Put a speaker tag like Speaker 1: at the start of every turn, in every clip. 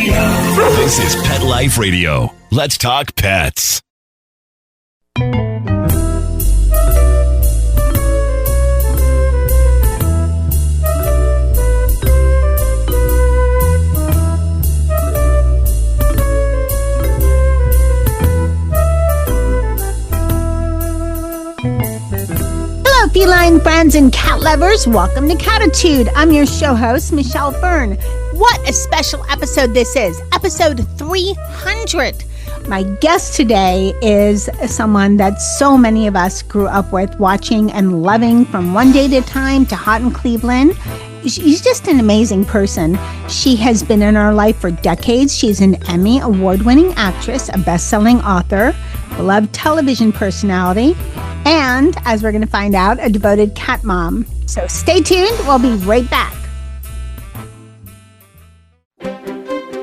Speaker 1: This is Pet Life Radio. Let's talk pets.
Speaker 2: Feline friends and cat lovers, welcome to Cattitude. I'm your show host, Michelle Fern. What a special episode this is, episode 300. My guest today is someone that so many of us grew up with, watching and loving from One Day at a Time to Hot in Cleveland. She's just an amazing person. She has been in our life for decades. She's an Emmy award-winning actress, a best-selling author, beloved television personality, and, as we're going to find out, a devoted cat mom. So stay tuned. We'll be right back.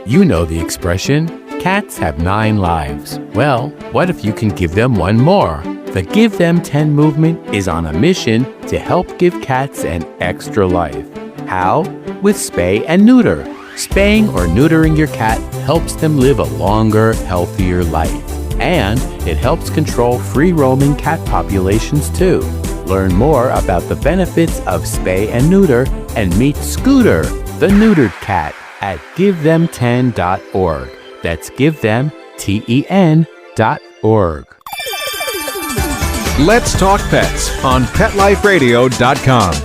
Speaker 3: You know the expression, cats have 9 lives. Well, what if you can give them one more? The Give Them 10 movement is on a mission to help give cats an extra life. How? With spay and neuter. Spaying or neutering your cat helps them live a longer, healthier life. And it helps control free-roaming cat populations too. Learn more about the benefits of spay and neuter and meet Scooter, the neutered cat, at givethem10.org. That's givethem10.org.
Speaker 4: Let's Talk Pets on PetLifeRadio.com.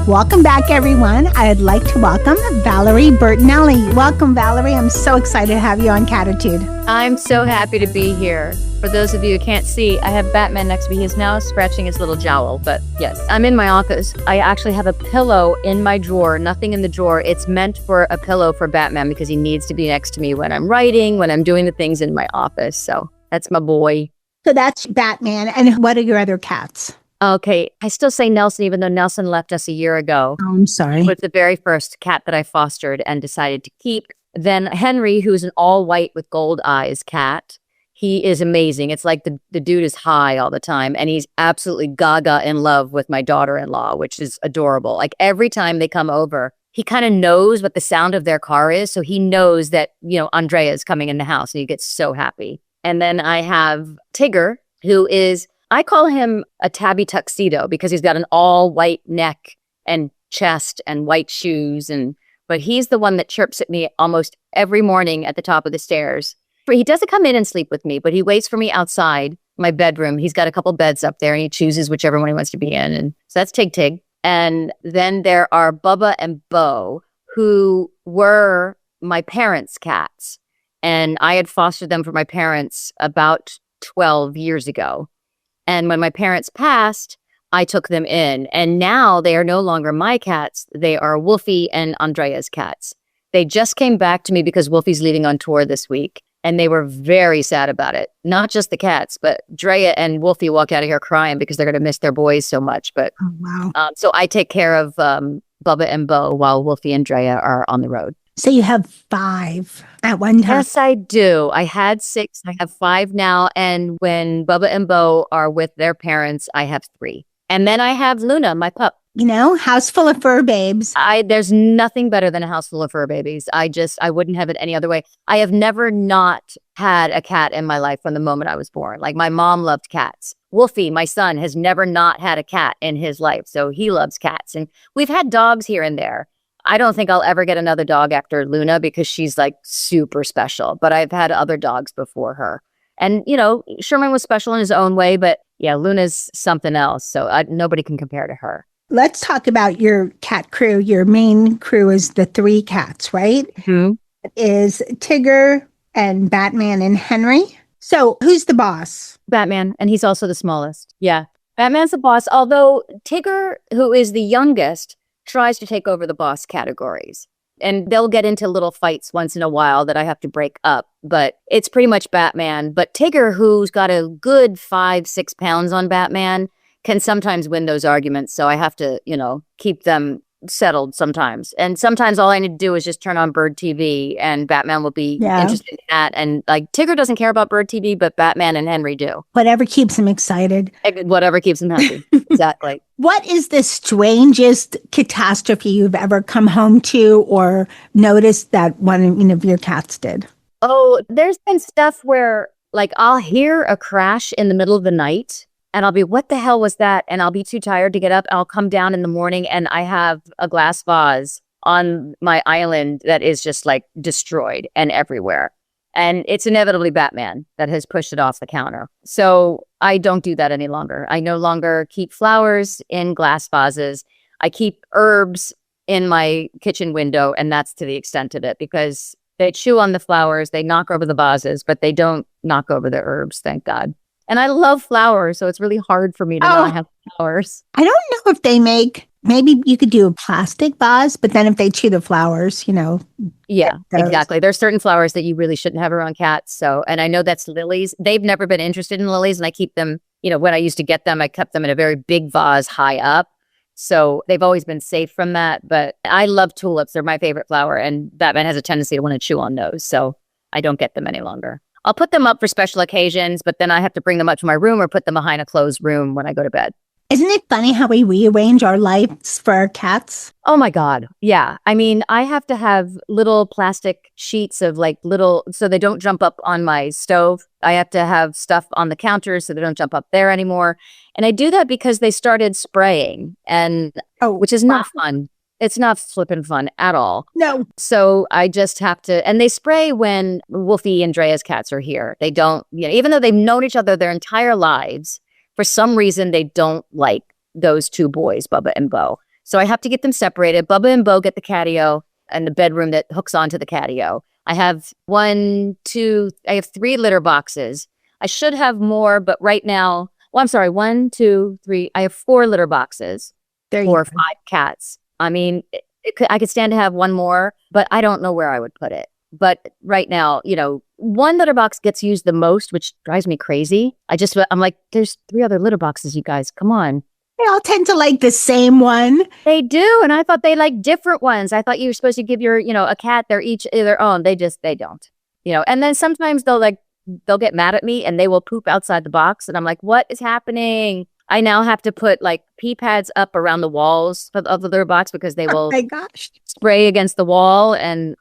Speaker 2: Welcome back, everyone. I'd like to welcome Valerie Bertinelli. Welcome, Valerie. I'm so excited to have you on Cattitude.
Speaker 5: I'm so happy to be here. For those of you who can't see, I have Batman next to me. He's now scratching his little jowl, but yes, I'm in my office. I actually have a pillow in my drawer, nothing in the drawer. It's meant for a pillow for Batman because he needs to be next to me when I'm writing, when I'm doing the things in my office. So that's my boy.
Speaker 2: So that's Batman. And what are your other cats?
Speaker 5: Okay, I still say Nelson, even though Nelson left us a year ago.
Speaker 2: Oh, I'm sorry.
Speaker 5: Was the very first cat that I fostered and decided to keep. Then Henry, who's an all white with gold eyes cat. He is amazing. It's like the dude is high all the time. And he's absolutely gaga in love with my daughter-in-law, which is adorable. Like every time they come over, he kind of knows what the sound of their car is. So he knows that, Andrea is coming in the house and he gets so happy. And then I have Tigger, who is... I call him a tabby tuxedo because he's got an all white neck and chest and white shoes. But he's the one that chirps at me almost every morning at the top of the stairs. He doesn't come in and sleep with me, but he waits for me outside my bedroom. He's got a couple beds up there and he chooses whichever one he wants to be in. And so that's Tig. And then there are Bubba and Beau, who were my parents' cats. And I had fostered them for my parents about 12 years ago. And when my parents passed, I took them in. And now they are no longer my cats. They are Wolfie and Andrea's cats. They just came back to me because Wolfie's leaving on tour this week. And they were very sad about it. Not just the cats, but Drea and Wolfie walked out of here crying because they're going to miss their boys so much. But so I take care of Bubba and Beau while Wolfie and Drea are on the road.
Speaker 2: So you have 5 at one time?
Speaker 5: Yes, I do. I had 6. I have 5 now. And when Bubba and Beau are with their parents, I have 3. And then I have Luna, my pup.
Speaker 2: House full of fur babes.
Speaker 5: There's nothing better than a house full of fur babies. I wouldn't have it any other way. I have never not had a cat in my life from the moment I was born. Like my mom loved cats. Wolfie, my son, has never not had a cat in his life. So he loves cats. And we've had dogs here and there. I don't think I'll ever get another dog after Luna because she's like super special. But I've had other dogs before her. And, Sherman was special in his own way. But yeah, Luna's something else. So nobody can compare to her.
Speaker 2: Let's talk about your cat crew. Your main crew is the 3 cats, right?
Speaker 5: Mm-hmm.
Speaker 2: It is Tigger and Batman and Henry. So who's the boss?
Speaker 5: Batman. And he's also the smallest. Yeah. Batman's the boss. Although Tigger, who is the youngest, tries to take over the boss categories. And they'll get into little fights once in a while that I have to break up. But it's pretty much Batman. But Tigger, who's got a good 5-6 pounds on Batman, can sometimes win those arguments. So I have to, keep them settled sometimes. And sometimes all I need to do is just turn on Bird TV and Batman will be interested in that. And like Tigger doesn't care about Bird TV, but Batman and Henry do.
Speaker 2: Whatever keeps him excited.
Speaker 5: Whatever keeps him happy. Exactly.
Speaker 2: What is the strangest catastrophe you've ever come home to or noticed that one of your cats did?
Speaker 5: Oh, there's been stuff where like I'll hear a crash in the middle of the night. And I'll be, what the hell was that? And I'll be too tired to get up. I'll come down in the morning and I have a glass vase on my island that is just like destroyed and everywhere. And it's inevitably Batman that has pushed it off the counter. So I don't do that any longer. I no longer keep flowers in glass vases. I keep herbs in my kitchen window. And that's to the extent of it because they chew on the flowers. They knock over the vases, but they don't knock over the herbs. Thank God. And I love flowers, so it's really hard for me to not have flowers.
Speaker 2: I don't know if they maybe you could do a plastic vase, but then if they chew the flowers,
Speaker 5: Yeah, exactly. There's certain flowers that you really shouldn't have around cats. So, and I know that's lilies. They've never been interested in lilies, and I keep them, when I used to get them, I kept them in a very big vase high up. So they've always been safe from that. But I love tulips. They're my favorite flower, and Batman has a tendency to want to chew on those. So I don't get them any longer. I'll put them up for special occasions, but then I have to bring them up to my room or put them behind a closed room when I go to bed.
Speaker 2: Isn't it funny how we rearrange our lives for our cats?
Speaker 5: Oh my God. Yeah. I mean, I have to have little plastic sheets of so they don't jump up on my stove. I have to have stuff on the counter so they don't jump up there anymore. And I do that because they started spraying which is not fun. It's not flippin' fun at all.
Speaker 2: No.
Speaker 5: So I just have to, and they spray when Wolfie and Drea's cats are here. They don't, even though they've known each other their entire lives, for some reason they don't like those two boys, Bubba and Beau. So I have to get them separated. Bubba and Beau get the catio and the bedroom that hooks onto the catio. I have 3 litter boxes. I should have more, but right now, 1, 2, 3, I have 4 litter boxes for 5 cats. I mean, I could stand to have one more, but I don't know where I would put it. But right now, one litter box gets used the most, which drives me crazy. I'm like, there's 3 other litter boxes, you guys. Come on.
Speaker 2: They all tend to like the same one.
Speaker 5: They do. And I thought they like different ones. I thought you were supposed to give your, a cat, they're each their own. They don't. And then sometimes they'll get mad at me and they will poop outside the box. And I'm like, what is happening? I now have to put like pee pads up around the walls of the litter box because they will spray against the wall. And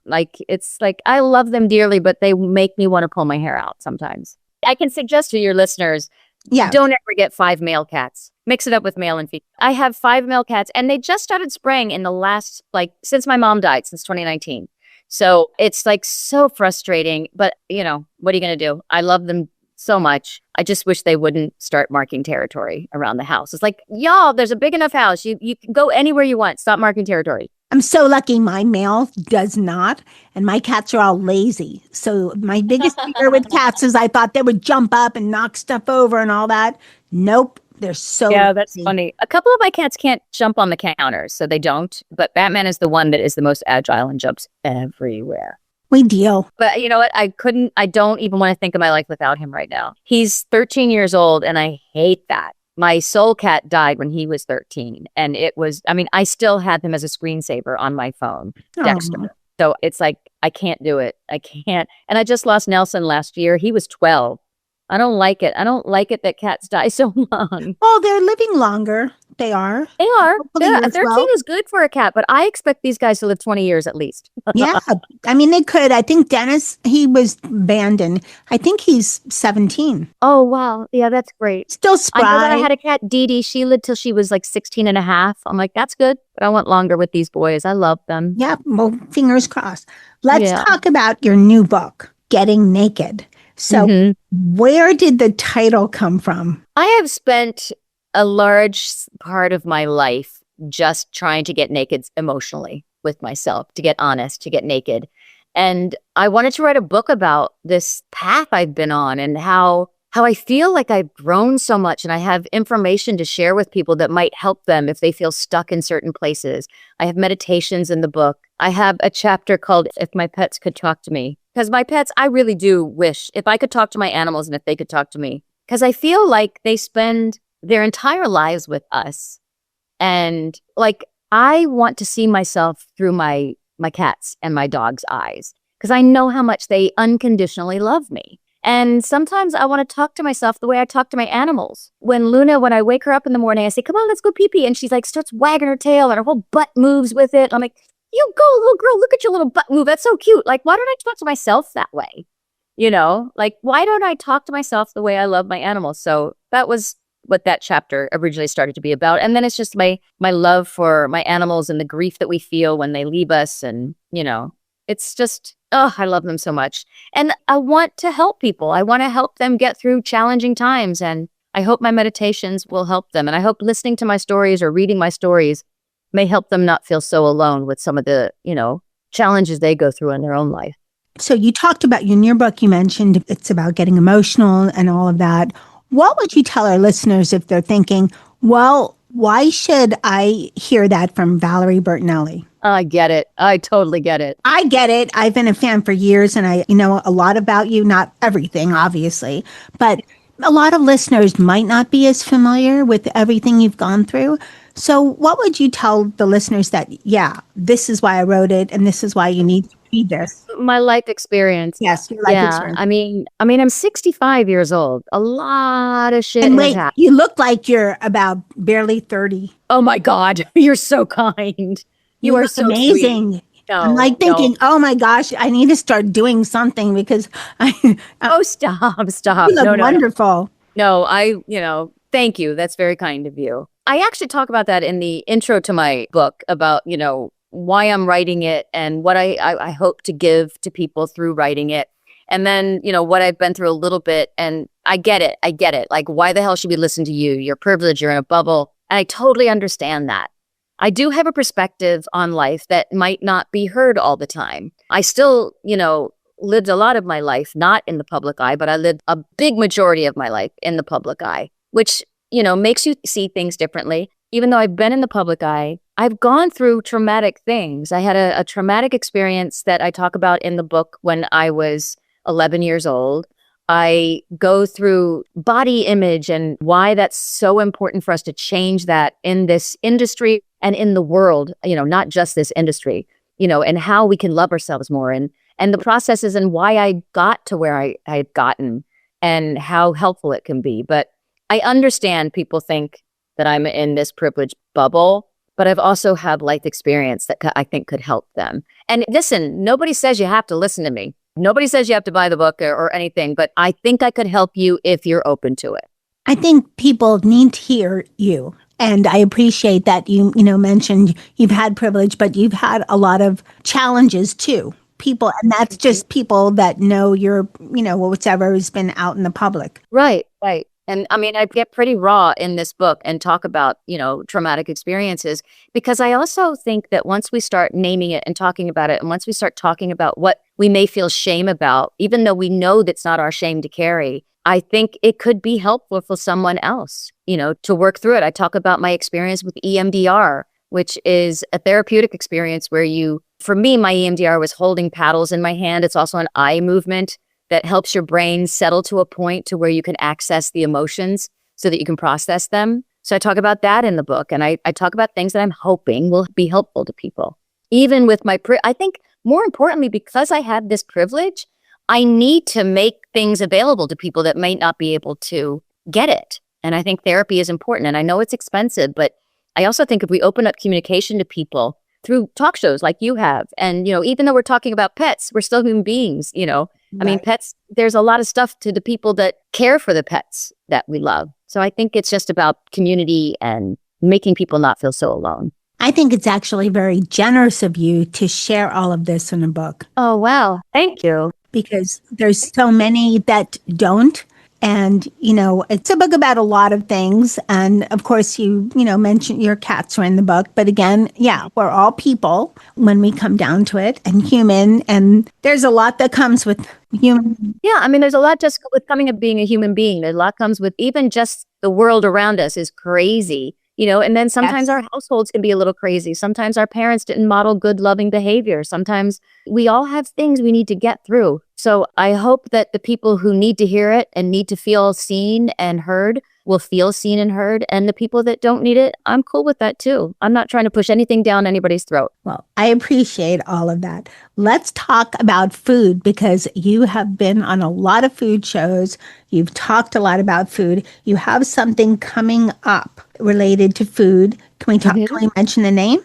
Speaker 5: it's like, I love them dearly, but they make me want to pull my hair out sometimes. I can suggest to your listeners, don't ever get 5 male cats. Mix it up with male and female. I have 5 male cats and they just started spraying in the last, since my mom died, since 2019. So it's so frustrating, but what are you going to do? I love them so much. I just wish they wouldn't start marking territory around the house. It's like, y'all, there's a big enough house. You can go anywhere you want. Stop marking territory.
Speaker 2: I'm so lucky my male does not. And my cats are all lazy. So my biggest fear with cats is I thought they would jump up and knock stuff over and all that. Nope. They're so
Speaker 5: that's funny. A couple of my cats can't jump on the counters, so they don't. But Batman is the one that is the most agile and jumps everywhere.
Speaker 2: We deal.
Speaker 5: But you know what? I don't even want to think of my life without him right now. He's 13 years old and I hate that. My soul cat died when he was 13. And I still had him as a screensaver on my phone, Dexter. So it's like, I can't do it. I can't. And I just lost Nelson last year. He was 12. I don't like it. I don't like it that cats die so long.
Speaker 2: Well, they're living longer. They are.
Speaker 5: They are. 13 is good for a cat, but I expect these guys to live 20 years at least.
Speaker 2: Yeah. I mean, they could. I think Dennis, he was abandoned. I think he's 17.
Speaker 5: Oh, wow. Yeah, that's great.
Speaker 2: Still spry.
Speaker 5: I know that I had a cat, Dee Dee. She lived till she was 16 and a half. I'm like, that's good. But I want longer with these boys. I love them.
Speaker 2: Yeah. Well, fingers crossed. Let's talk about your new book, Getting Naked. So where did the title come from?
Speaker 5: I have spent a large part of my life just trying to get naked emotionally with myself, to get honest, to get naked. And I wanted to write a book about this path I've been on and how I feel like I've grown so much and I have information to share with people that might help them if they feel stuck in certain places. I have meditations in the book. I have a chapter called If My Pets Could Talk to Me. Because my pets, I really do wish if I could talk to my animals and if they could talk to me. Because I feel like they spend their entire lives with us. And I want to see myself through my cats and my dog's eyes because I know how much they unconditionally love me. And sometimes I want to talk to myself the way I talk to my animals. When I wake her up in the morning, I say, come on, let's go pee-pee. And she's like, starts wagging her tail and her whole butt moves with it. I'm like, you go, little girl, look at your little butt move. That's so cute. Like, why don't I talk to myself that way? Like, why don't I talk to myself the way I love my animals? So that was what that chapter originally started to be about. And then it's just my love for my animals and the grief that we feel when they leave us. And, it's just, I love them so much. And I want to help people. I want to help them get through challenging times. And I hope my meditations will help them. And I hope listening to my stories or reading my stories may help them not feel so alone with some of the, challenges they go through in their own life.
Speaker 2: So you talked about, in your book, you mentioned it's about getting emotional and all of that. What would you tell our listeners if they're thinking, well, why should I hear that from Valerie Bertinelli?
Speaker 5: I get it. I totally get it.
Speaker 2: I get it. I've been a fan for years and I know a lot about you, not everything, obviously, but a lot of listeners might not be as familiar with everything you've gone through. So what would you tell the listeners that, this is why I wrote it and this is why you need to read this?
Speaker 5: My life experience.
Speaker 2: Yes, your life experience.
Speaker 5: I mean, I'm 65 years old. A lot of shit
Speaker 2: and
Speaker 5: has happened.
Speaker 2: You look like you're about barely 30.
Speaker 5: Oh my God, you're so kind. You are so
Speaker 2: amazing.
Speaker 5: Sweet. No,
Speaker 2: I'm thinking, oh my gosh, I need to start doing something because
Speaker 5: stop.
Speaker 2: You look wonderful.
Speaker 5: No, thank you. That's very kind of you. I actually talk about that in the intro to my book about, why I'm writing it and what I hope to give to people through writing it. And then, what I've been through a little bit. And I get it. Like, why the hell should we listen to you? You're privileged. You're in a bubble. And I totally understand that. I do have a perspective on life that might not be heard all the time. I still, lived a lot of my life not in the public eye, but I lived a big majority of my life in the public eye, which, makes you see things differently. Even though I've been in the public eye, I've gone through traumatic things. I had a traumatic experience that I talk about in the book when I was 11 years old. I go through body image and why that's so important for us to change that in this industry and in the world, not just this industry, and how we can love ourselves more and the processes and why I got to where I had gotten and how helpful it can be. But I understand people think that I'm in this privileged bubble, but I've also had life experience that I think could help them. And listen, nobody says you have to listen to me. Nobody says you have to buy the book or anything, but I think I could help you if you're open to it.
Speaker 2: I think people need to hear you. And I appreciate that you mentioned you've had privilege, but you've had a lot of challenges too. People, and that's just people that know you're, whatever has been out in the public.
Speaker 5: Right. And I get pretty raw in this book and talk about, traumatic experiences, because I also think that once we start naming it and talking about it, and once we start talking about what we may feel shame about, even though we know that's not our shame to carry, I think it could be helpful for someone else, to work through it. I talk about my experience with EMDR, which is a therapeutic experience where for me, my EMDR was holding paddles in my hand. It's also an eye movement that helps your brain settle to a point to where you can access the emotions so that you can process them. So I talk about that in the book. And I talk about things that I'm hoping will be helpful to people. Even with I think more importantly, because I had this privilege, I need to make things available to people that might not be able to get it. And I think therapy is important. And I know it's expensive, but I also think if we open up communication to people through talk shows like you have, and, even though we're talking about pets, we're still human beings, Right. Pets, there's a lot of stuff to the people that care for the pets that we love. So I think it's just about community and making people not feel so alone.
Speaker 2: I think it's actually very generous of you to share all of this in a book.
Speaker 5: Oh, wow. Thank you.
Speaker 2: Because there's so many that don't. And, it's a book about a lot of things. And of course, you mentioned your cats are in the book. But again, we're all people when we come down to it and human. And there's a lot that comes with human.
Speaker 5: Yeah. There's a lot just with coming of being a human being. There's a lot comes with even just the world around us is crazy. And then sometimes our households can be a little crazy. Sometimes our parents didn't model good, loving behavior. Sometimes we all have things we need to get through. So I hope that the people who need to hear it and need to feel seen and heard will feel seen and heard. And the people that don't need it, I'm cool with that too. I'm not trying to push anything down anybody's throat.
Speaker 2: Well, I appreciate all of that. Let's talk about food because you have been on a lot of food shows. You've talked a lot about food. You have something coming up related to food. Can we talk? Can we mention the name?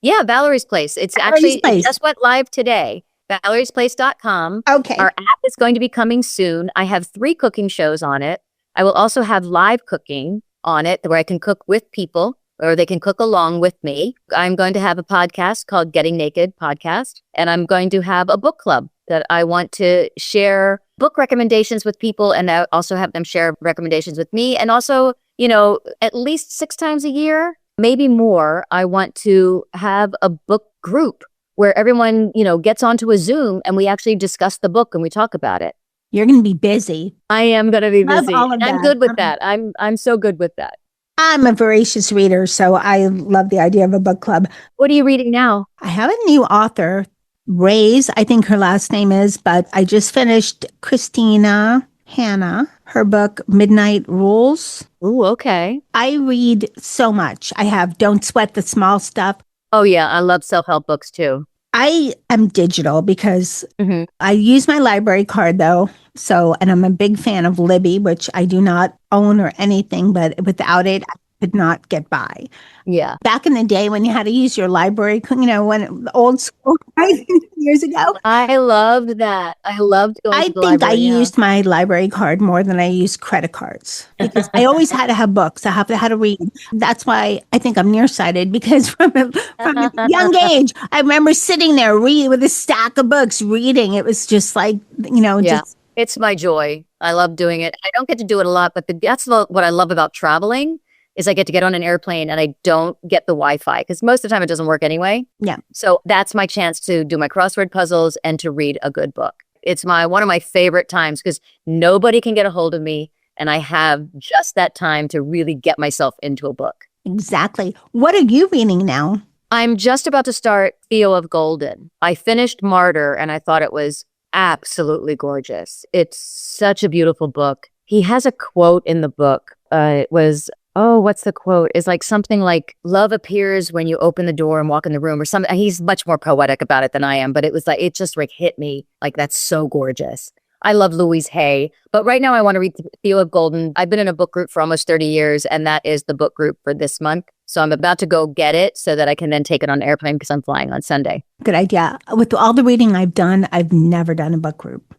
Speaker 5: Yeah, Valerie's Place. It's
Speaker 2: Valerie's Place.
Speaker 5: It just went live today. ValeriesPlace.com.
Speaker 2: Okay.
Speaker 5: Our app is going to be coming soon. I have 3 cooking shows on it. I will also have live cooking on it where I can cook with people or they can cook along with me. I'm going to have a podcast called Getting Naked Podcast, and I'm going to have a book club that I want to share book recommendations with people, and I also have them share recommendations with me. And also, at least 6 times a year, maybe more, I want to have a book group where everyone, gets onto a Zoom and we actually discuss the book and we talk about it.
Speaker 2: You're going to be busy.
Speaker 5: I am going to be busy.
Speaker 2: All of
Speaker 5: I'm
Speaker 2: that.
Speaker 5: good with that. I'm so good with that.
Speaker 2: I'm a voracious reader, so I love the idea of a book club.
Speaker 5: What are you reading now?
Speaker 2: I have a new author, Ray's, I think her last name is, but I just finished Christina Hanna, her book, Midnight Rules.
Speaker 5: Ooh, okay.
Speaker 2: I read so much. I have Don't Sweat the Small Stuff.
Speaker 5: Oh, yeah. I love self-help books, too.
Speaker 2: I am digital because I use my library card, though. And I'm a big fan of Libby, which I do not own or anything, but without it, I could not get by.
Speaker 5: Yeah.
Speaker 2: Back in the day when you had to use your library, when old school, right? Years ago.
Speaker 5: I loved that. I loved going to the library.
Speaker 2: I think I used my library card more than I used credit cards because I always had to have books. I have to have to read. That's why I think I'm nearsighted because from a young age, I remember sitting there reading with a stack of books reading. It was just like,
Speaker 5: It's my joy. I love doing it. I don't get to do it a lot, but that's what I love about traveling is I get to get on an airplane and I don't get the Wi-Fi because most of the time it doesn't work anyway.
Speaker 2: Yeah.
Speaker 5: So that's my chance to do my crossword puzzles and to read a good book. It's one of my favorite times because nobody can get a hold of me and I have just that time to really get myself into a book.
Speaker 2: Exactly. What are you reading now?
Speaker 5: I'm just about to start Theo of Golden. I finished Martyr and I thought it was absolutely gorgeous. It's such a beautiful book. He has a quote in the book. It was, what's the quote? It's like something like, love appears when you open the door and walk in the room or something. He's much more poetic about it than I am, but it was like, it just hit me. Like, that's so gorgeous. I love Louise Hay, but right now I want to read Theo of Golden. I've been in a book group for almost 30 years, and that is the book group for this month. So I'm about to go get it so that I can then take it on an airplane because I'm flying on Sunday.
Speaker 2: Good idea. With all the reading I've done, I've never done a book group.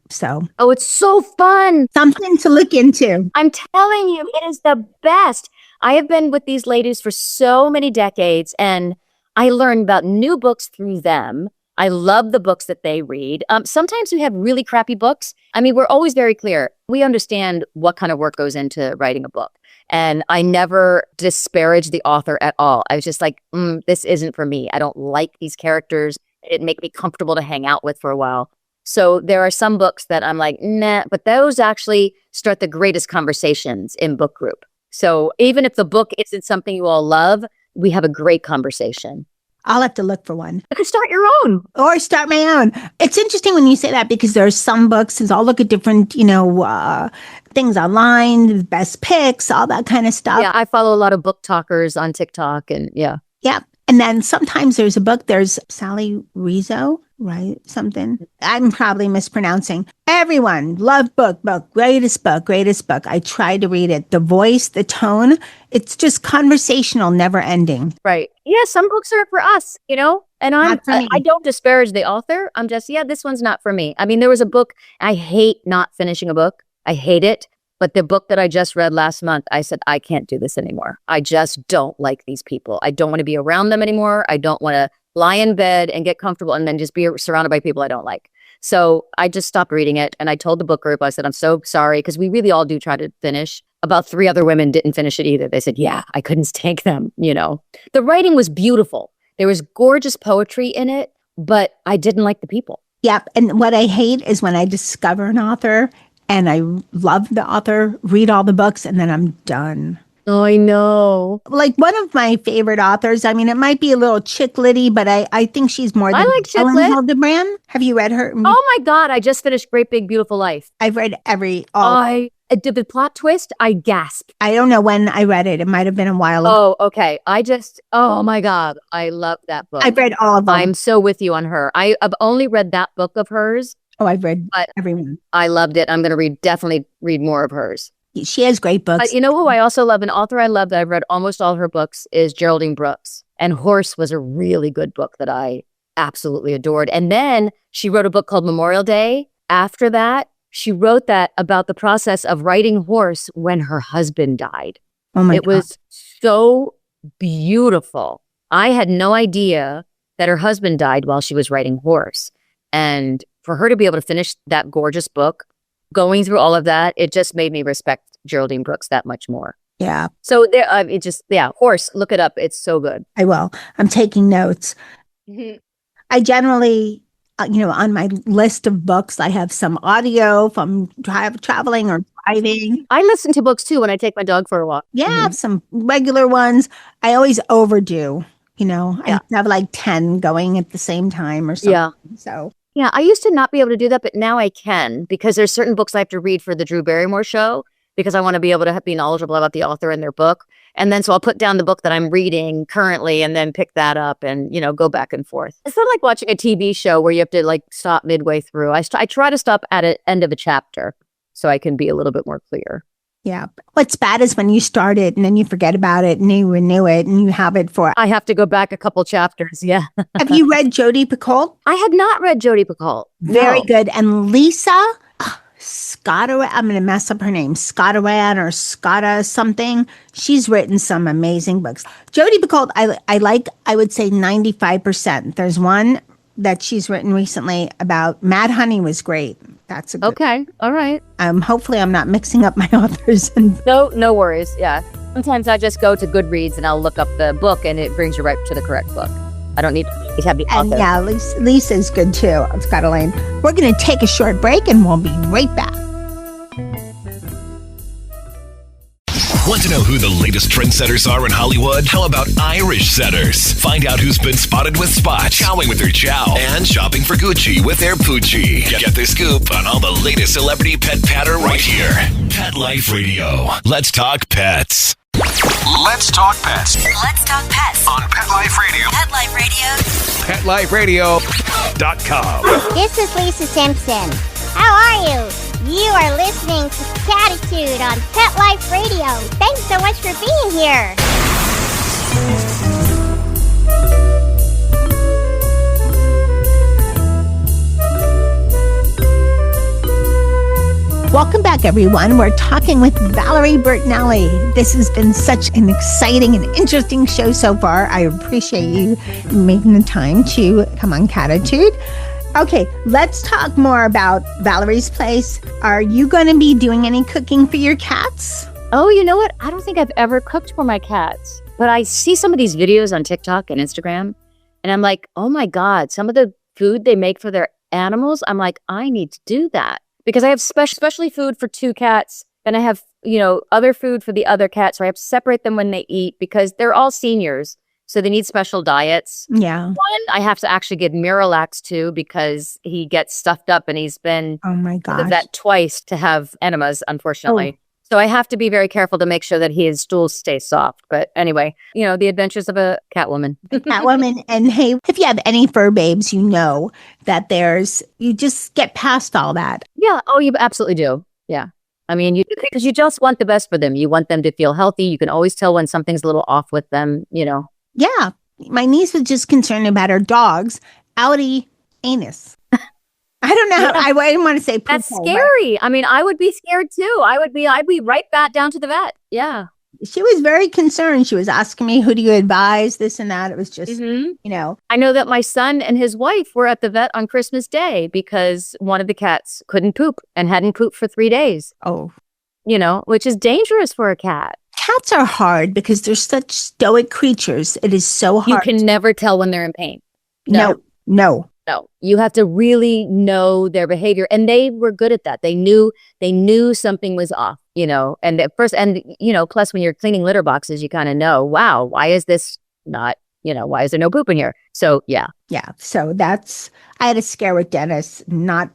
Speaker 5: Oh, it's so fun.
Speaker 2: Something to look into.
Speaker 5: I'm telling you, it is the best. I have been with these ladies for so many decades, and I learn about new books through them. I love the books that they read. Sometimes we have really crappy books. I mean, we're always very clear. We understand what kind of work goes into writing a book. And I never disparage the author at all. I was just like, this isn't for me. I don't like these characters. It make me comfortable to hang out with for a while. So there are some books that I'm like, nah, but those actually start the greatest conversations in book group. So even if the book isn't something you all love, we have a great conversation.
Speaker 2: I'll have to look for one.
Speaker 5: You can start your own.
Speaker 2: Or start my own. It's interesting when you say that because there are some books, I'll look at different, things online, the best picks, all that kind of stuff.
Speaker 5: Yeah, I follow a lot of book talkers on TikTok and yeah.
Speaker 2: Yeah. And then sometimes there's a book, there's Sally Rizzo, right? Something. I'm probably mispronouncing. Everyone, love book, greatest book. I tried to read it. The voice, the tone, it's just conversational, never ending.
Speaker 5: Right. Yeah, some books are for us, and I don't disparage the author. I'm just, this one's not for me. I mean, there was a book, I hate not finishing a book. I hate it. But the book that I just read last month, I said, I can't do this anymore. I just don't like these people. I don't want to be around them anymore. I don't want to lie in bed and get comfortable and then just be surrounded by people I don't like. So I just stopped reading it. And I told the book group, I said, I'm so sorry, because we really all do try to finish. About 3 other women didn't finish it either. They said, yeah, I couldn't take them, The writing was beautiful. There was gorgeous poetry in it, but I didn't like the people.
Speaker 2: Yep. And what I hate is when I discover an author and I love the author, read all the books, and then I'm done.
Speaker 5: Oh, I know.
Speaker 2: Like one of my favorite authors, I mean, it might be a little chick-litty, but I think she's more than
Speaker 5: I like
Speaker 2: Ellen
Speaker 5: chick-lit.
Speaker 2: Hildebrand. Have you read her?
Speaker 5: Oh my God, I just finished Great Big Beautiful Life.
Speaker 2: I've read
Speaker 5: I The plot twist, I gasped.
Speaker 2: I don't know when I read it. It might have been a while ago.
Speaker 5: Oh, okay. Oh my God. I love that book.
Speaker 2: I've read all of them.
Speaker 5: I'm so with you on her. I've only read that book of hers.
Speaker 2: Oh, I've read everyone.
Speaker 5: I loved it. I'm going to definitely read more of hers.
Speaker 2: She has great books.
Speaker 5: But you know who I also love, an author I love that I've read almost all her books is Geraldine Brooks. And Horse was a really good book that I absolutely adored. And then she wrote a book called Memorial Day. After that, she wrote that about the process of writing Horse when her husband died.
Speaker 2: Oh my God.
Speaker 5: It was so beautiful. I had no idea that her husband died while she was writing Horse. And for her to be able to finish that gorgeous book, going through all of that, it just made me respect Geraldine Brooks that much more.
Speaker 2: Yeah.
Speaker 5: So Horse, look it up. It's so good.
Speaker 2: I will. I'm taking notes. I generally, on my list of books, I have some audio from traveling or driving.
Speaker 5: I listen to books too when I take my dog for a walk.
Speaker 2: Yeah, some regular ones. I always overdo, I have like 10 going at the same time or something.
Speaker 5: Yeah.
Speaker 2: So.
Speaker 5: Yeah, I used to not be able to do that, but now I can because there's certain books I have to read for the Drew Barrymore show because I want to be able to be knowledgeable about the author and their book. And then so I'll put down the book that I'm reading currently and then pick that up and, go back and forth. It's not like watching a TV show where you have to like stop midway through. I try to stop at the end of a chapter so I can be a little bit more clear.
Speaker 2: Yeah. What's bad is when you start it and then you forget about it and you renew it and you have it for.
Speaker 5: I have to go back a couple chapters. Yeah.
Speaker 2: Have you read Jodi Picoult?
Speaker 5: I had not read Jodi Picoult.
Speaker 2: Very good. And Lisa Scottaran, I'm going to mess up her name, Scottaran or Scotta something. She's written some amazing books. Jodi Picoult, I would say 95%. There's one that she's written recently about Mad Honey was great. That's a good
Speaker 5: Okay. All right.
Speaker 2: Hopefully I'm not mixing up my authors.
Speaker 5: No worries. Yeah. Sometimes I just go to Goodreads and I'll look up the book and it brings you right to the correct book. I don't need to have the author.
Speaker 2: And yeah, Lisa's good too. Scott Lane. We're going to take a short break and we'll be right back.
Speaker 1: Want to know who the latest trendsetters are in Hollywood? How about Irish setters? Find out who's been spotted with spots, chowing with their chow, and shopping for Gucci with their Poochie. Get the scoop on all the latest celebrity pet patter right here. Pet Life Radio. Let's talk pets.
Speaker 4: Let's talk pets
Speaker 6: Let's talk pets
Speaker 4: on Pet Life Radio.
Speaker 6: Pet Life Radio.
Speaker 4: PetLifeRadio.com.
Speaker 7: This is Lisa Simpson. How are you? You are listening to Cattitude on Pet Life Radio. Thanks so much for being here.
Speaker 2: Welcome back, everyone. We're talking with Valerie Bertinelli. This has been such an exciting and interesting show so far. I appreciate you making the time to come on Cattitude. Okay, let's talk more about Valerie's Place. Are you going to be doing any cooking for your cats?
Speaker 5: Oh, you know what? I don't think I've ever cooked for my cats, but I see some of these videos on TikTok and Instagram, and I'm like, oh my God, some of the food they make for their animals, I'm like, I need to do that because I have specially food for 2 cats, and I have, other food for the other cats, so I have to separate them when they eat because they're all seniors. So they need special diets.
Speaker 2: Yeah.
Speaker 5: One, I have to actually give Miralax to because he gets stuffed up and he's been
Speaker 2: Oh my
Speaker 5: to the
Speaker 2: gosh.
Speaker 5: vet twice to have enemas, unfortunately. So I have to be very careful to make sure that his stools stay soft. But anyway, the adventures of a cat woman.
Speaker 2: Catwoman. And hey, if you have any fur babes, you know that you just get past all that.
Speaker 5: Yeah. Oh, you absolutely do. Yeah. I mean, because you just want the best for them. You want them to feel healthy. You can always tell when something's a little off with them,
Speaker 2: Yeah. My niece was just concerned about her dog's outie anus. I don't know. I didn't want to say poop
Speaker 5: That's
Speaker 2: hole,
Speaker 5: scary. I mean, I would be scared too. I'd be right back down to the vet. Yeah.
Speaker 2: She was very concerned. She was asking me, who do you advise? This and that. It was just,
Speaker 5: I know that my son and his wife were at the vet on Christmas Day because one of the cats couldn't poop and hadn't pooped for 3 days.
Speaker 2: Oh,
Speaker 5: Which is dangerous for a cat.
Speaker 2: Cats are hard because they're such stoic creatures. It is so hard.
Speaker 5: You can never tell when they're in pain.
Speaker 2: No.
Speaker 5: You have to really know their behavior. And they were good at that. They knew something was off, and at first, plus when you're cleaning litter boxes, you kind of know, wow, why is this not, why is there no poop in here? So, yeah.
Speaker 2: Yeah. So I had a scare with Dennis, not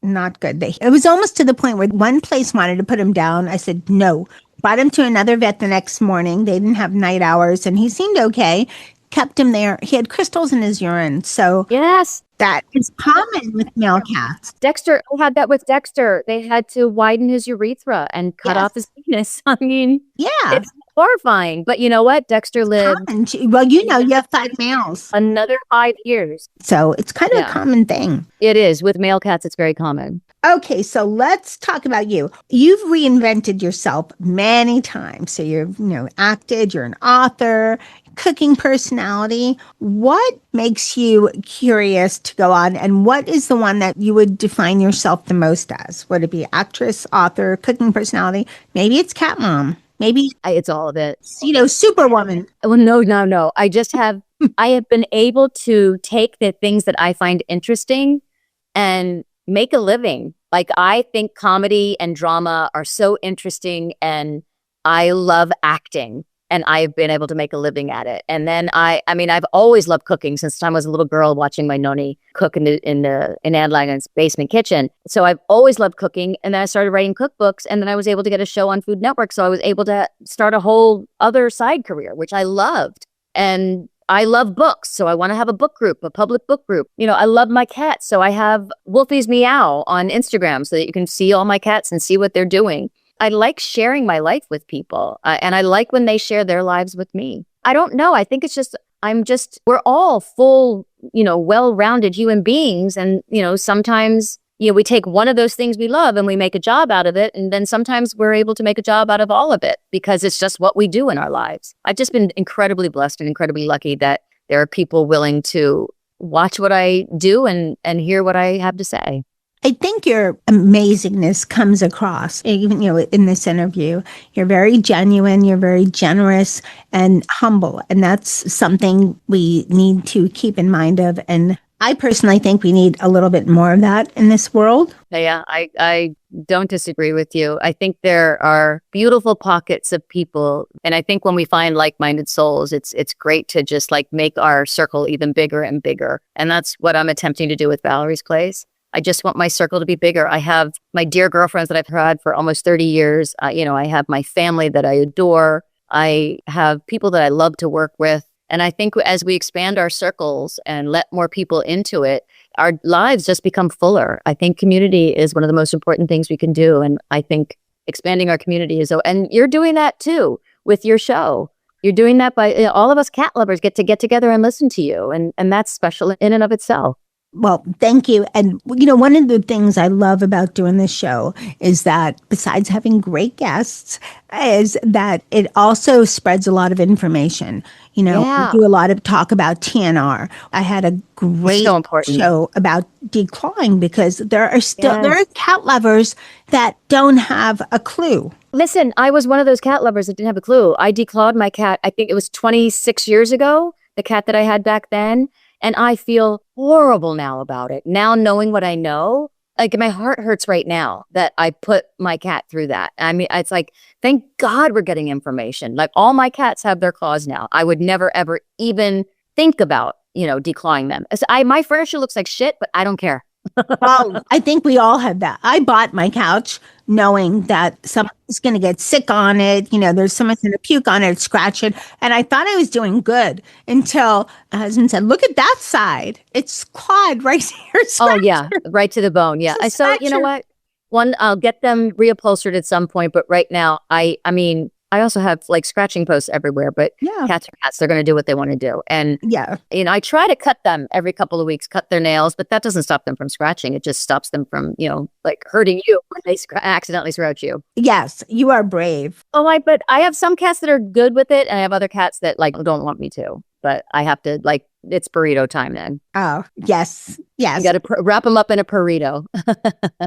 Speaker 2: not good. It was almost to the point where one place wanted to put him down. I said, no. Brought him to another vet the next morning. They didn't have night hours, and he seemed okay. Kept him there. He had crystals in his urine. So
Speaker 5: Yes.
Speaker 2: that is common with male cats.
Speaker 5: Dexter, I had that with Dexter. They had to widen his urethra and cut
Speaker 2: Yes.
Speaker 5: off his penis. I mean,
Speaker 2: Yeah.
Speaker 5: it's horrifying. But you know what? Dexter lived
Speaker 2: Common. Well, you know, you have 5 males.
Speaker 5: another 5 years.
Speaker 2: So it's kind of
Speaker 5: Yeah.
Speaker 2: a common thing.
Speaker 5: It is. With male cats, it's very common.
Speaker 2: Okay, so let's talk about you. You've reinvented yourself many times. So you've, acted, you're an author, cooking personality. What makes you curious to go on, and what is the one that you would define yourself the most as? Would it be actress, author, cooking personality? Maybe it's cat mom. Maybe,
Speaker 5: It's all of it.
Speaker 2: superwoman.
Speaker 5: Well, no. I just have, I have been able to take the things that I find interesting and make a living. Like, I think comedy and drama are so interesting, and I love acting, and I've been able to make a living at it. And then I've always loved cooking since the time I was a little girl, watching my noni cook in Adeline's basement kitchen. So I've always loved cooking. And then I started writing cookbooks, and then I was able to get a show on Food Network. So I was able to start a whole other side career, which I loved. And I love books, so I want to have a book group, a public book group. I love my cats, so I have Wolfie's Meow on Instagram so that you can see all my cats and see what they're doing. I like sharing my life with people, and I like when they share their lives with me. I don't know. I think it's just, we're all full, well-rounded human beings. And, sometimes, we take one of those things we love and we make a job out of it. And then sometimes we're able to make a job out of all of it because it's just what we do in our lives. I've just been incredibly blessed and incredibly lucky that there are people willing to watch what I do and hear what I have to say.
Speaker 2: I think your amazingness comes across, even, in this interview. You're very genuine, you're very generous and humble. And that's something we need to keep in mind of. And I personally think we need a little bit more of that in this world.
Speaker 5: Yeah, I don't disagree with you. I think there are beautiful pockets of people. And I think when we find like-minded souls, it's great to just make our circle even bigger and bigger. And that's what I'm attempting to do with Valerie's Place. I just want my circle to be bigger. I have my dear girlfriends that I've had for almost 30 years. I have my family that I adore. I have people that I love to work with. And I think as we expand our circles and let more people into it, our lives just become fuller. I think community is one of the most important things we can do. And I think expanding our community is, and you're doing that too with your show. You're doing that by all of us cat lovers get together and listen to you. And that's special in and of itself.
Speaker 2: Well, thank you. And, one of the things I love about doing this show is that besides having great guests, is that it also spreads a lot of information.
Speaker 5: Yeah.
Speaker 2: We do a lot of talk about TNR. I had a great show about declawing because there are cat lovers that don't have a clue.
Speaker 5: Listen, I was one of those cat lovers that didn't have a clue. I declawed my cat, I think it was 26 years ago, the cat that I had back then. And I feel horrible now about it. Now knowing what I know, my heart hurts right now that I put my cat through that. I mean, it's thank God we're getting information. All my cats have their claws now. I would never, ever even think about, declawing them. My furniture looks like shit, but I don't care.
Speaker 2: Well, I think we all have that. I bought my couch knowing that someone's going to get sick on it. There's someone's going to puke on it, scratch it. And I thought I was doing good until my husband said, look at that side. It's clawed right here.
Speaker 5: Oh, yeah. Right to the bone. Yeah. So you know what? One, I'll get them reupholstered at some point. But right now, I mean, I also have scratching posts everywhere, but cats are cats. They're going to do what they want to do. And, I try to cut them every couple of weeks, cut their nails, but that doesn't stop them from scratching. It just stops them from, hurting you when they accidentally scratch you.
Speaker 2: Yes, you are brave.
Speaker 5: Oh, but I have some cats that are good with it. And I have other cats that don't want me to, but I have to it's burrito time then.
Speaker 2: Oh, yes. Yes.
Speaker 5: You got to wrap them up in a burrito.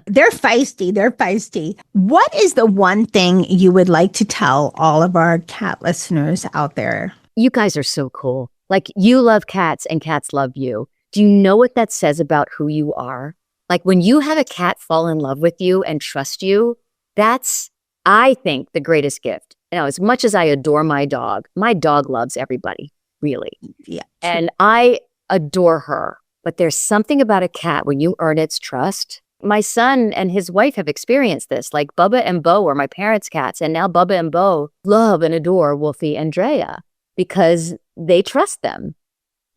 Speaker 2: They're feisty. What is the one thing you would like to tell all of our cat listeners out there?
Speaker 5: You guys are so cool. You love cats and cats love you. Do you know what that says about who you are? When you have a cat fall in love with you and trust you, that's, I think, the greatest gift. As much as I adore my dog loves everybody. Really.
Speaker 2: Yeah.
Speaker 5: And I adore her. But there's something about a cat when you earn its trust, my son and his wife have experienced this. Like Bubba and Beau are my parents' cats. And now Bubba and Beau love and adore Wolfie and Drea because they trust them.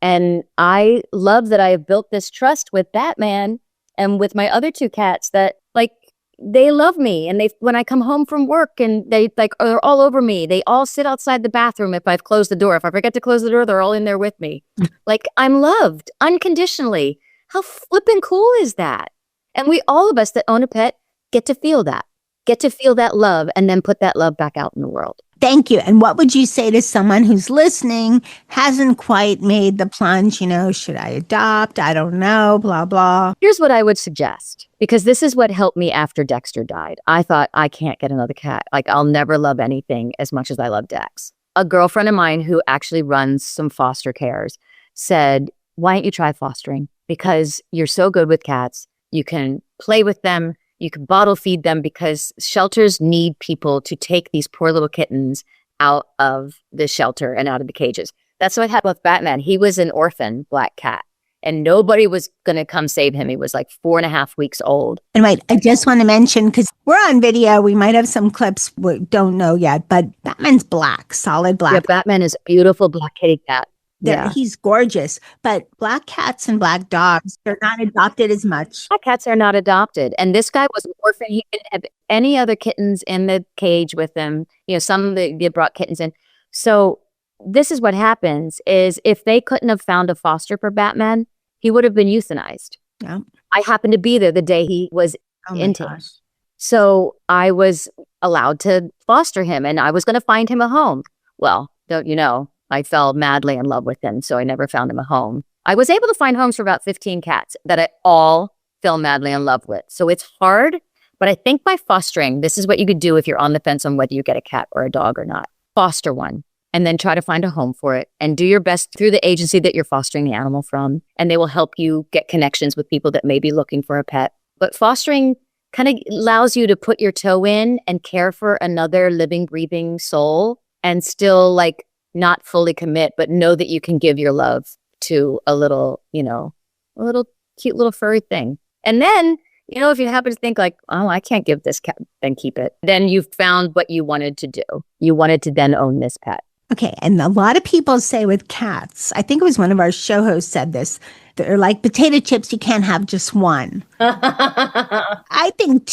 Speaker 5: And I love that I have built this trust with Batman and with my other two cats that like they love me. And when I come home from work and they like are all over me, they all sit outside the bathroom if I've closed the door. If I forget to close the door, they're all in there with me. Like I'm loved unconditionally. How flippin' cool is that? And all of us that own a pet get to feel that love and then put that love back out in the world.
Speaker 2: Thank you. And what would you say to someone who's listening, hasn't quite made the plunge, should I adopt? I don't know, blah, blah.
Speaker 5: Here's what I would suggest, because this is what helped me after Dexter died. I thought, I can't get another cat. Like, I'll never love anything as much as I love Dex. A girlfriend of mine who actually runs some foster cares said, why don't you try fostering? Because you're so good with cats. You can play with them. You can bottle feed them because shelters need people to take these poor little kittens out of the shelter and out of the cages. That's what happened with Batman. He was an orphan black cat and nobody was going to come save him. He was like 4.5 weeks old.
Speaker 2: And wait, I just want to mention, because we're on video, we might have some clips we don't know yet, but Batman's black, solid black.
Speaker 5: Yeah, Batman is a beautiful black kitty cat. Yeah.
Speaker 2: He's gorgeous, but black cats and black dogs, they're not adopted as much.
Speaker 5: Black cats are not adopted. And this guy was an orphan. He didn't have any other kittens in the cage with him. Some they brought kittens in. So this is what happens is if they couldn't have found a foster for Batman, he would have been euthanized. Yeah. I happened to be there the day he was into. So I was allowed to foster him and I was going to find him a home. Well, don't you know? I fell madly in love with him, so I never found him a home. I was able to find homes for about 15 cats that I all fell madly in love with. So it's hard, but I think by fostering, this is what you could do if you're on the fence on whether you get a cat or a dog or not. Foster one, and then try to find a home for it, and do your best through the agency that you're fostering the animal from, and they will help you get connections with people that may be looking for a pet. But fostering kind of allows you to put your toe in and care for another living, breathing soul, and still like not fully commit, but know that you can give your love to a little, a little cute little furry thing. And then, if you happen to think like, oh, I can't give this cat, then keep it. Then you've found what you wanted to do. You wanted to then own this pet.
Speaker 2: Okay. And a lot of people say with cats, I think it was one of our show hosts said this, they're like potato chips, you can't have just one. I think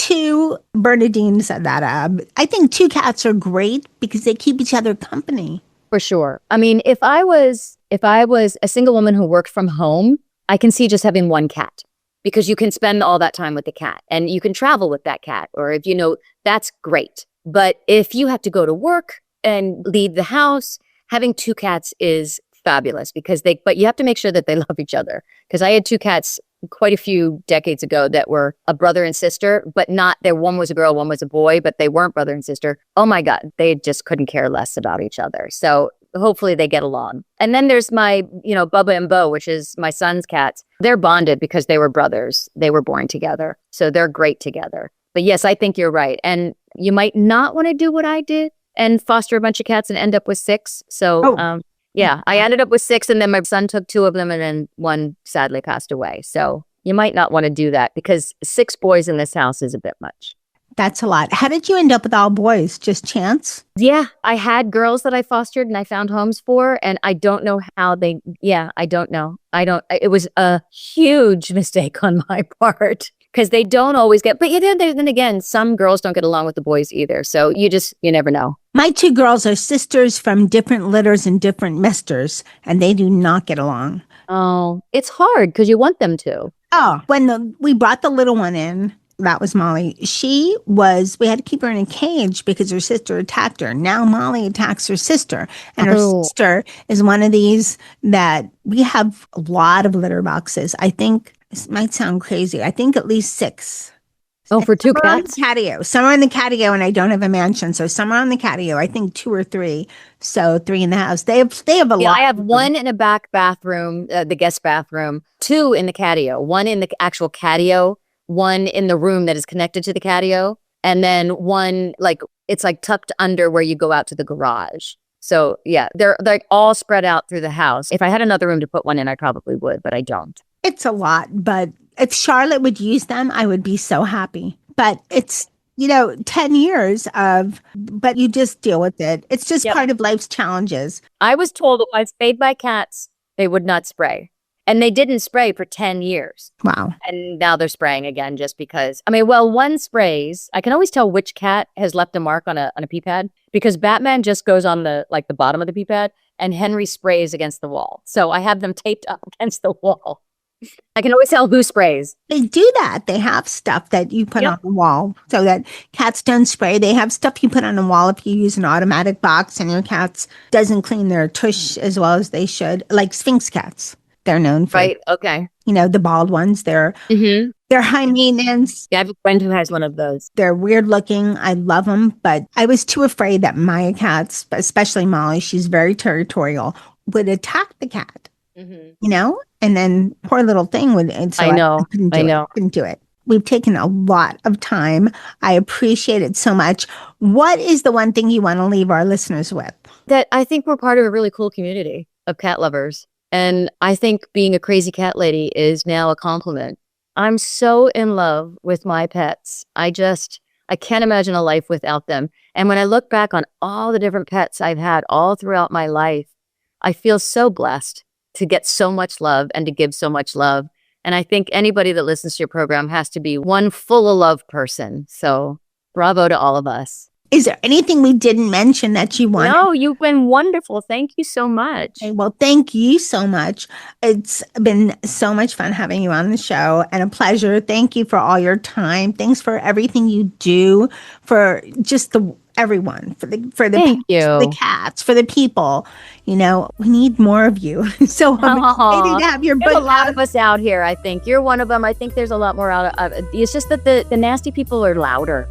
Speaker 2: Bernadine said that. I think 2 cats are great because they keep each other company.
Speaker 5: For sure. I mean, if I was a single woman who worked from home, I can see just having 1 cat because you can spend all that time with the cat and you can travel with that cat. Or if that's great. But if you have to go to work and leave the house, having 2 cats is fabulous but you have to make sure that they love each other. Because I had 2 cats quite a few decades ago that were a brother and sister, but one was a girl, one was a boy, but they weren't brother and sister. Oh my God, they just couldn't care less about each other. So hopefully they get along. And then there's my, Bubba and Beau, which is my son's cats. They're bonded because they were brothers. They were born together. So they're great together. But yes, I think you're right. And you might not want to do what I did and foster a bunch of cats and end up with 6. So, yeah, I ended up with 6 and then my son took 2 of them and then 1 sadly passed away. So you might not want to do that because 6 boys in this house is a bit much.
Speaker 2: That's a lot. How did you end up with all boys? Just chance?
Speaker 5: Yeah, I had girls that I fostered and I found homes for, and I don't know how I don't know. It was a huge mistake on my part because they don't always but then again, some girls don't get along with the boys either. So you never know.
Speaker 2: My 2 girls are sisters from different litters and different misters, and they do not get along.
Speaker 5: Oh, it's hard because you want them to.
Speaker 2: Oh, when we brought the little one in, that was Molly. We had to keep her in a cage because her sister attacked her. Now Molly attacks her sister. And her sister is one of these that we have a lot of litter boxes. I think, this might sound crazy, I think at least 6.
Speaker 5: Oh, for 2 cats?
Speaker 2: Somewhere in the catio, and I don't have a mansion. So somewhere on the catio, I think 2 or 3. So 3 in the house. They have a lot.
Speaker 5: I have 1 in a back bathroom, the guest bathroom, 2 in the catio, 1 in the actual catio, 1 in the room that is connected to the catio, and then 1 it's tucked under where you go out to the garage. So yeah, they're all spread out through the house. If I had another room to put 1 in, I probably would, but I don't.
Speaker 2: It's a lot, but if Charlotte would use them, I would be so happy. But it's, 10 years but you just deal with it. It's just part of life's challenges.
Speaker 5: I was told that when I was spayed by cats, they would not spray. And they didn't spray for 10 years.
Speaker 2: Wow.
Speaker 5: And now they're spraying again just because. One sprays. I can always tell which cat has left a mark on a pee pad because Batman just goes on the bottom of the pee pad and Henry sprays against the wall. So I have them taped up against the wall. I can always tell who sprays.
Speaker 2: They do that. They have stuff that you put on the wall so that cats don't spray. They have stuff you put on the wall if you use an automatic box and your cats doesn't clean their tush as well as they should, like Sphinx cats. They're known for,
Speaker 5: right? Okay.
Speaker 2: The bald ones. They're high maintenance.
Speaker 5: Yeah, I have a friend who has one of those.
Speaker 2: They're weird looking. I love them, but I was too afraid that my cats, especially Molly, she's very territorial, would attack the cat. And then poor little thing would. And so I couldn't do it. We've taken a lot of time. I appreciate it so much. What is the one thing you want to leave our listeners with?
Speaker 5: That I think we're part of a really cool community of cat lovers. And I think being a crazy cat lady is now a compliment. I'm so in love with my pets. I can't imagine a life without them. And when I look back on all the different pets I've had all throughout my life, I feel so blessed to get so much love and to give so much love. And I think anybody that listens to your program has to be one full of love person. So bravo to all of us.
Speaker 2: Is there anything we didn't mention that you want?
Speaker 5: No, you've been wonderful. Thank you so much.
Speaker 2: Okay, well, thank you so much. It's been so much fun having you on the show and a pleasure. Thank you for all your time. Thanks for everything you do for just everyone, for the cats, for the people. We need more of you. So I'm excited to have your book.
Speaker 5: There's a lot of us out here, I think. You're one of them. I think there's a lot more out of it. It's just that the nasty people are louder.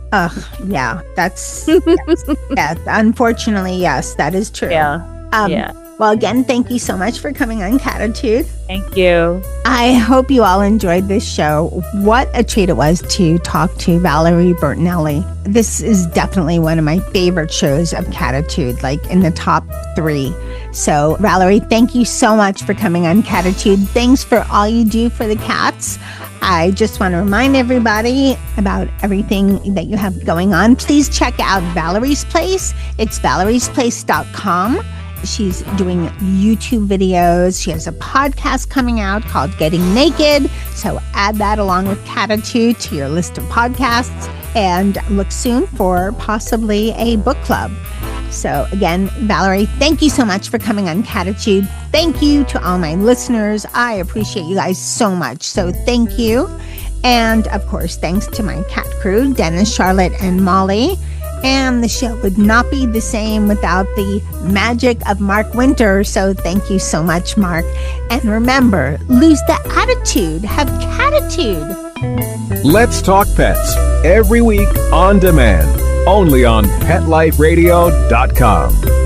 Speaker 2: Yeah, that's, yes, unfortunately, yes, that is true.
Speaker 5: Yeah.
Speaker 2: Well, again, thank you so much for coming on Cattitude.
Speaker 5: Thank you.
Speaker 2: I hope you all enjoyed this show. What a treat it was to talk to Valerie Bertinelli. This is definitely one of my favorite shows of Cattitude, like in the top 3. So, Valerie, thank you so much for coming on Cattitude. Thanks for all you do for the cats. I just want to remind everybody about everything that you have going on. Please check out Valerie's Place. It's valeriesplace.com. She's doing YouTube videos. She has a podcast coming out called Getting Naked. So add that along with Cattitude to your list of podcasts and look soon for possibly a book club. So again, Valerie, thank you so much for coming on Cattitude. Thank you to all my listeners. I appreciate you guys so much. So thank you. And of course, thanks to my cat crew, Dennis, Charlotte, and Molly. And the show would not be the same without the magic of Mark Winter. So thank you so much, Mark. And remember, lose the attitude, have Cattitude.
Speaker 4: Let's Talk Pets every week on demand, only on PetLifeRadio.com.